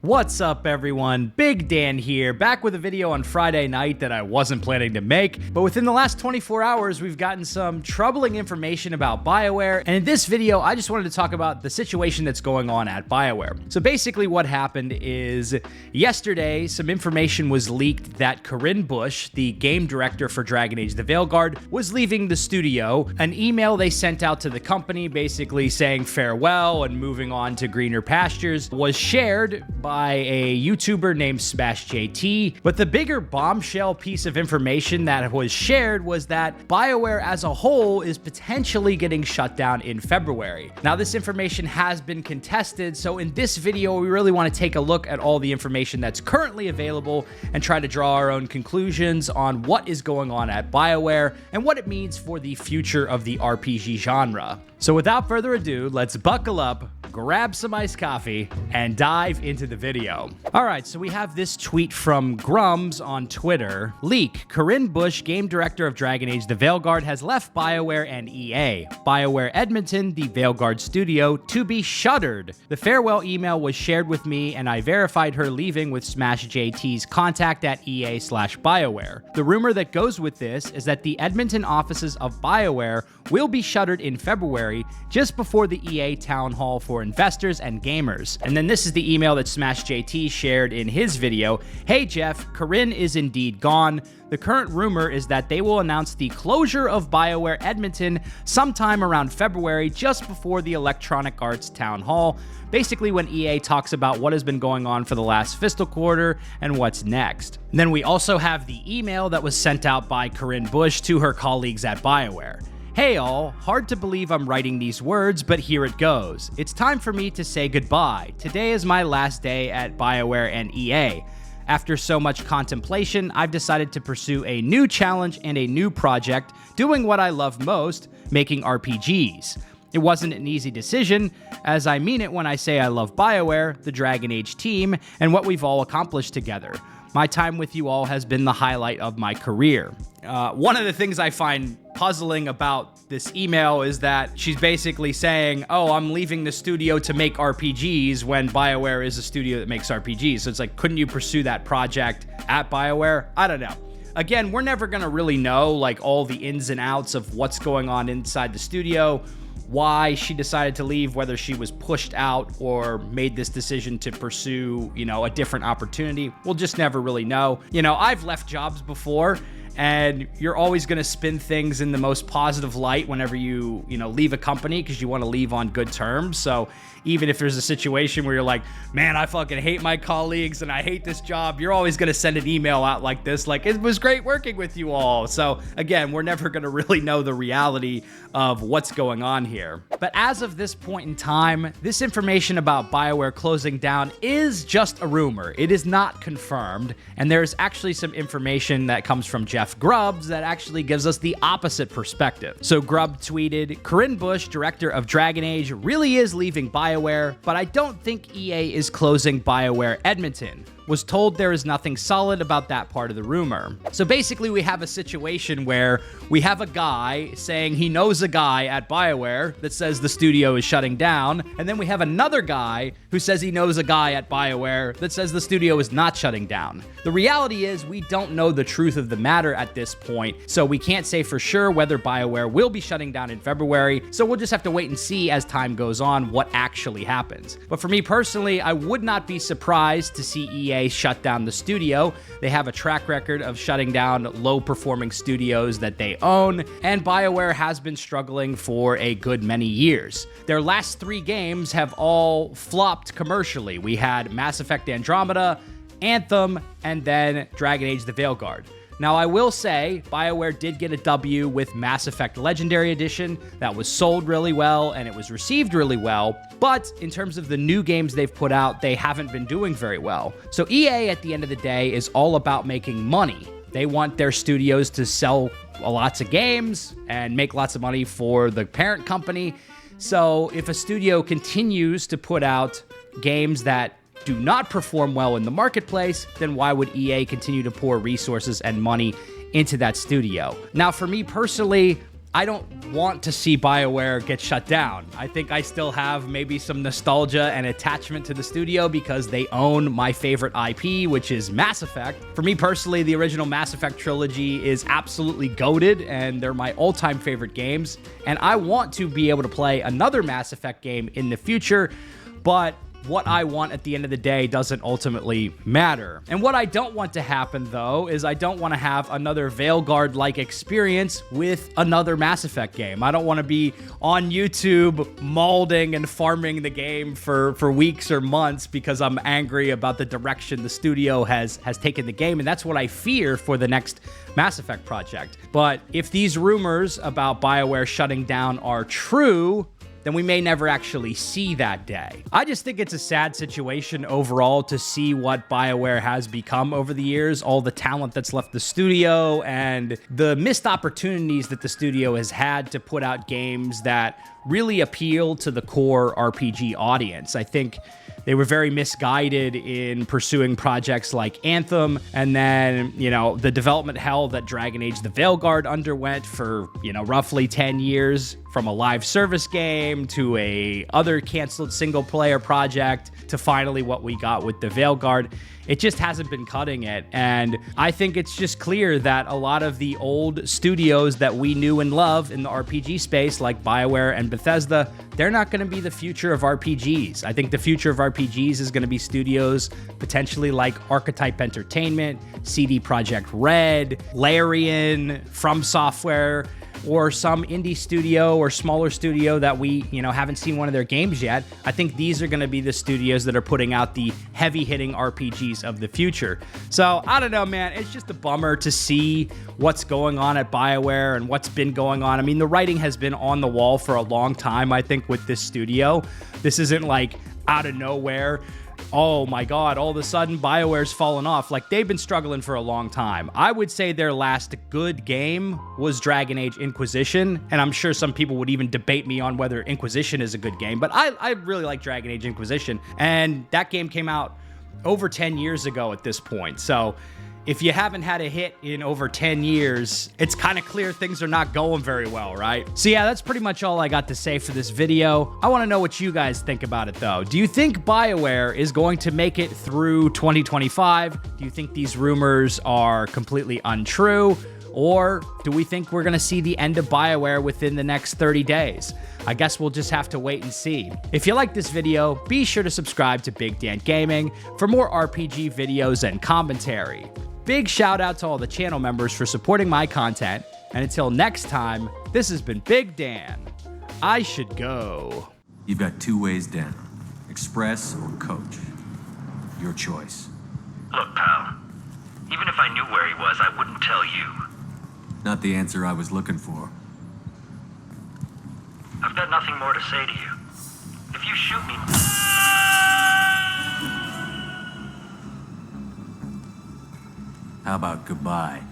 What's up, everyone? Big Dan here, back with a video on Friday night that I wasn't planning to make, but within the last 24 hours, we've gotten some troubling information about Bioware, and in this video, I just wanted to talk about the situation that's going on at Bioware. So basically what happened is, yesterday, some information was leaked that Corinne Busch, the game director for Dragon Age the Veilguard, was leaving the studio. An email they sent out to the company basically saying farewell and moving on to greener pastures was shared by a YouTuber named SmashJT, but the bigger bombshell piece of information that was shared was that Bioware as a whole is potentially getting shut down in February. Now, this information has been contested, so in this video, we really want to take a look at all the information that's currently available and try to draw our own conclusions on what is going on at Bioware and what it means for the future of the RPG genre. So without further ado, let's buckle up, grab some iced coffee, and dive into the video. All right, so we have this tweet from Grummz on Twitter. Leak: Corinne Busch, game director of Dragon Age the Veilguard, has left Bioware and EA. Bioware Edmonton, the Veilguard studio, to be shuttered. The farewell email was shared with me, and I verified her leaving with SmashJT's contact at EA/Bioware. The rumor that goes with this is that the Edmonton offices of Bioware will be shuttered in February, just before the EA town hall for investors and gamers. And then this is the email that SmashJT shared in his video. Hey Jeff, Corinne is indeed gone. The current rumor is that they will announce the closure of Bioware Edmonton sometime around February, just before the Electronic Arts town hall. Basically when EA talks about what has been going on for the last fiscal quarter and what's next. And then we also have the email that was sent out by Corinne Busch to her colleagues at Bioware. Hey all, hard to believe I'm writing these words, but here it goes. It's time for me to say goodbye. Today is my last day at Bioware and EA. After so much contemplation, I've decided to pursue a new challenge and a new project, doing what I love most, making RPGs. It wasn't an easy decision, as I mean it when I say I love Bioware, the Dragon Age team, and what we've all accomplished together. My time with you all has been the highlight of my career. One of the things I find puzzling about this email is that she's basically saying, oh, I'm leaving the studio to make RPGs when Bioware is a studio that makes RPGs. So it's like, couldn't you pursue that project at Bioware? I don't know. Again, we're never going to really know like all the ins and outs of what's going on inside the studio, why she decided to leave, whether she was pushed out or made this decision to pursue, a different opportunity. We'll just never really know. I've left jobs before, and you're always going to spin things in the most positive light whenever you leave a company, because you want to leave on good terms. So even if there's a situation where you're like, man, I fucking hate my colleagues and I hate this job, you're always going to send an email out like this, like, it was great working with you all. So again, we're never going to really know the reality of what's going on here. But as of this point in time, this information about Bioware closing down is just a rumor. It is not confirmed. And there's actually some information that comes from Jeff Grubb that actually gives us the opposite perspective. So Grubb tweeted, Corinne Busch, director of Dragon Age, really is leaving Bioware, but I don't think EA is closing Bioware Edmonton. Was told there is nothing solid about that part of the rumor. So basically we have a situation where we have a guy saying he knows a guy at Bioware that says the studio is shutting down, and then we have another guy who says he knows a guy at Bioware that says the studio is not shutting down. The reality is we don't know the truth of the matter at this point, so we can't say for sure whether Bioware will be shutting down in February, so we'll just have to wait and see as time goes on what actually happens. But for me personally, I would not be surprised to see EA shut down the studio. They have a track record of shutting down low-performing studios that they own, and Bioware has been struggling for a good many years. Their last 3 games have all flopped commercially. We had Mass Effect Andromeda, Anthem, and then Dragon Age the Veilguard. Now, I will say, Bioware did get a W with Mass Effect Legendary Edition. That was sold really well, and it was received really well. But in terms of the new games they've put out, they haven't been doing very well. So EA, at the end of the day, is all about making money. They want their studios to sell lots of games and make lots of money for the parent company. So if a studio continues to put out games that do not perform well in the marketplace, then why would EA continue to pour resources and money into that studio? Now, for me personally, I don't want to see BioWare get shut down. I think I still have maybe some nostalgia and attachment to the studio because they own my favorite IP, which is Mass Effect. For me personally, the original Mass Effect trilogy is absolutely goated, and they're my all-time favorite games. And I want to be able to play another Mass Effect game in the future, but what I want at the end of the day doesn't ultimately matter. And what I don't want to happen, though, is I don't want to have another Veilguard-like experience with another Mass Effect game. I don't want to be on YouTube molding and farming the game for weeks or months because I'm angry about the direction the studio has taken the game, and that's what I fear for the next Mass Effect project. But if these rumors about BioWare shutting down are true, then we may never actually see that day. I just think it's a sad situation overall to see what BioWare has become over the years, all the talent that's left the studio, and the missed opportunities that the studio has had to put out games that really appeal to the core RPG audience. I think they were very misguided in pursuing projects like Anthem, and then, the development hell that Dragon Age: The Veilguard underwent for, roughly 10 years, from a live service game to a other canceled single-player project to finally what we got with The Veilguard. It just hasn't been cutting it, and I think it's just clear that a lot of the old studios that we knew and loved in the RPG space, like BioWare and Bethesda, they're not going to be the future of RPGs. I think the future of RPGs is going to be studios potentially like Archetype Entertainment, CD Projekt Red, Larian, From Software, or some indie studio or smaller studio that we, haven't seen one of their games yet. I think these are going to be the studios that are putting out the heavy-hitting RPGs of the future. So, I don't know, man. It's just a bummer to see what's going on at BioWare and what's been going on. I mean, the writing has been on the wall for a long time, I think, with this studio. This isn't like out of nowhere. Oh my God, all of a sudden BioWare's fallen off. Like, they've been struggling for a long time. I would say their last good game was Dragon Age Inquisition, and I'm sure some people would even debate me on whether Inquisition is a good game, but I really like Dragon Age Inquisition, and that game came out over 10 years ago at this point. So if you haven't had a hit in over 10 years, it's kind of clear things are not going very well, right? So yeah, that's pretty much all I got to say for this video. I want to know what you guys think about it, though. Do you think BioWare is going to make it through 2025? Do you think these rumors are completely untrue? Or do we think we're going to see the end of BioWare within the next 30 days? I guess we'll just have to wait and see. If you like this video, be sure to subscribe to Big Dan Gaming for more RPG videos and commentary. Big shout out to all the channel members for supporting my content, and until next time, this has been Big Dan. I should go. You've got two ways down, Express or Coach. Your choice. Look, pal, even if I knew where he was, I wouldn't tell you. Not the answer I was looking for. I've got nothing more to say to you. If you shoot me... How about goodbye?